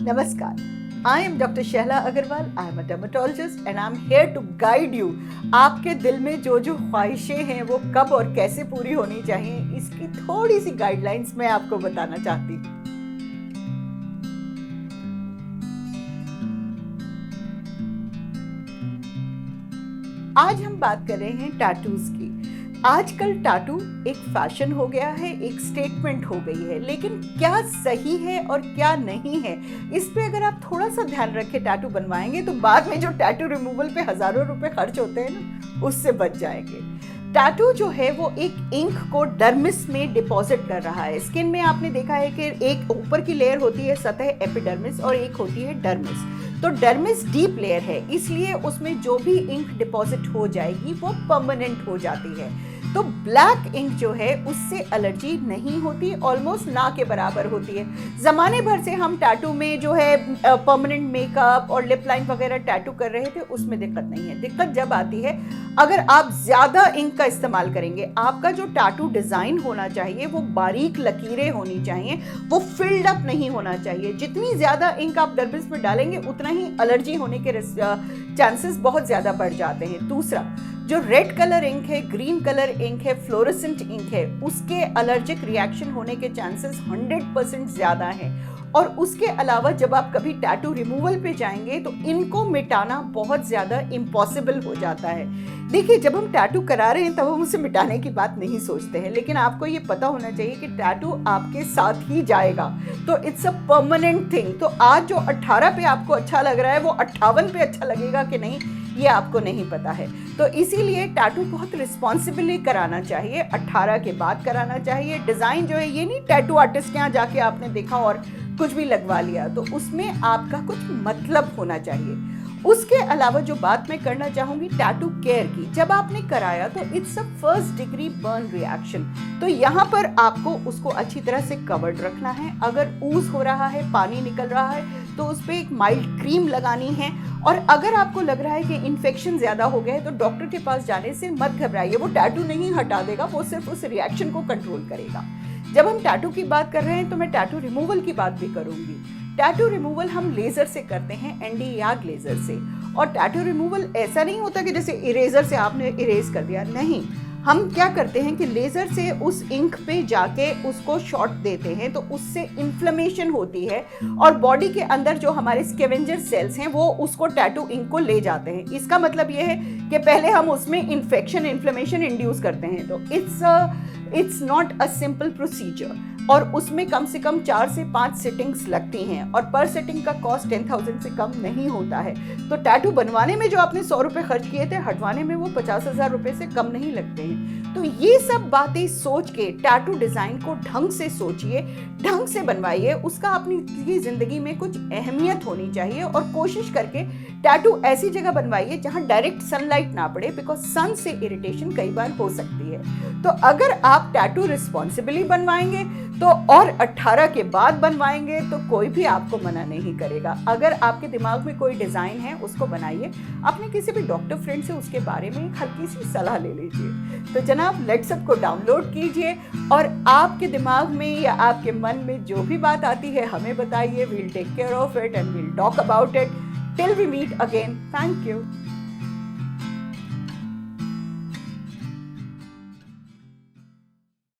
Namaskar. I am Dr. Shehla Agarwal. I am a dermatologist and I am here to guide you. आपके दिल में जो ख्वाहिशें हैं वो कब और कैसे पूरी होनी चाहिए, इसकी थोड़ी सी गाइडलाइंस मैं आपको बताना चाहती हूँ। आज हम बात कर रहे हैं टैटूज की। आजकल टैटू एक फैशन हो गया है, एक स्टेटमेंट हो गई है, लेकिन क्या सही है और क्या नहीं है, इस पे अगर आप थोड़ा सा ध्यान रखें टैटू बनवाएंगे तो बाद में जो टैटू रिमूवल पे हजारों रुपए खर्च होते हैं ना, उससे बच जाएंगे। टैटू जो है वो एक इंक को डर्मिस में डिपॉजिट कर रहा है। स्किन में आपने देखा है कि एक ऊपर की लेयर होती है सतह एपिडर्मिस और एक होती है डर्मिस। तो डर्मिस डीप लेयर है, इसलिए उसमें जो भी इंक डिपॉजिट हो जाएगी वो परमानेंट हो जाती है। तो ब्लैक इंक जो है उससे एलर्जी नहीं होती, ऑलमोस्ट ना के बराबर होती है। जमाने भर से हम टैटू में जो है परमानेंट मेकअप और लिप लाइन वगैरह टैटू कर रहे थे, उसमें दिक्कत नहीं है। दिक्कत जब आती है अगर आप ज्यादा इंक का इस्तेमाल करेंगे। आपका जो टैटू डिजाइन होना चाहिए वो बारीक लकीरें होनी चाहिए, वो फिल्ड अप नहीं होना चाहिए। जितनी ज्यादा इंक आप डर्मिस में डालेंगे उतना ही एलर्जी होने के चांसेस बहुत ज्यादा बढ़ जाते हैं। दूसरा, जो रेड कलर इंक है, ग्रीन कलर इंक है, फ्लोरेसेंट इंक है, उसके एलर्जिक रिएक्शन होने के चांसेस 100% ज्यादा हैं। और उसके अलावा जब आप कभी टैटू रिमूवल पे जाएंगे तो इनको मिटाना बहुत ज्यादा इम्पॉसिबल हो जाता है। देखिए, जब हम टैटू करा रहे हैं तब हम उसे मिटाने की बात नहीं सोचते हैं, लेकिन आपको ये पता होना चाहिए कि टैटू आपके साथ ही जाएगा, तो इट्स अ परमानेंट थिंग। तो आज जो 18 पे आपको अच्छा लग रहा है वो 58 पे अच्छा लगेगा कि नहीं, ये आपको नहीं पता है। तो इसीलिए टैटू बहुत रिस्पॉन्सिबली कराना चाहिए, 18 के बाद कराना चाहिए। डिजाइन जो है, ये नहीं टैटू आर्टिस्ट के यहाँ जाके आपने देखा और कुछ भी लगवा लिया, तो उसमें आपका कुछ मतलब होना चाहिए। उसके अलावा जो बात मैं करना चाहूंगी टैटू केयर की, जब आपने कराया तो it's a first degree burn reaction, तो यहाँ पर आपको उसको अच्छी तरह से कवर्ड रखना है। अगर ऊज हो रहा है, पानी निकल रहा है, तो उस पर एक माइल्ड क्रीम लगानी है। और अगर आपको लग रहा है कि इन्फेक्शन ज्यादा हो गया है तो डॉक्टर के पास जाने से मत घबराइए, वो टैटू नहीं हटा देगा, वो सिर्फ उस रिएक्शन को कंट्रोल करेगा। जब हम टैटू की बात कर रहे हैं तो मैं टैटू रिमूवल की बात भी करूंगी। टैटू रिमूवल हम लेजर से करते हैं, एंडी याग लेजर से। और टैटू रिमूवल ऐसा नहीं होता कि जैसे इरेजर से आपने इरेज कर दिया, नहीं। हम क्या करते हैं कि लेजर से उस इंक पे जाके उसको शॉट देते हैं, तो उससे इन्फ्लेमेशन होती है और बॉडी के अंदर जो हमारे स्कैवेंजर सेल्स हैं वो उसको टैटू इंक को ले जाते हैं। इसका मतलब ये है कि पहले हम उसमें इन्फ्लेमेशन इंड्यूस करते हैं। तो it's not a simple procedure, और उसमें कम से कम 4 से 5 सिटिंग्स लगती हैं और पर सिटिंग का कॉस्ट 10,000 से कम नहीं होता है। तो टैटू बनवाने में जो आपने 100 रुपए खर्च किए थे, हटवाने में वो 50,000 रुपए से कम नहीं लगते हैं। तो ये सब बातें सोच के टैटू डिजाइन को ढंग से सोचिए, ढंग से बनवाइए। उसका अपनी जिंदगी में कुछ अहमियत होनी चाहिए, और कोशिश करके टैटू ऐसी जगह बनवाइए जहां डायरेक्ट सनलाइट ना पड़े, बिकॉज सन से इरिटेशन कई बार हो सकती है। तो अगर आप टैटू रिस्पॉन्सिबली बनवाएंगे तो, और 18 के बाद बनवाएंगे तो कोई भी आपको मना नहीं करेगा। अगर आपके दिमाग में कोई डिजाइन है उसको बनाइए, अपने किसी भी डॉक्टर फ्रेंड से उसके बारे में हल्की सी सलाह ले लीजिए। तो जनाब, लेट्स अप को डाउनलोड कीजिए और आपके दिमाग में या आपके मन में जो भी बात आती है हमें बताइए। We'll take care of it and we'll talk about it till we meet again. Thank you.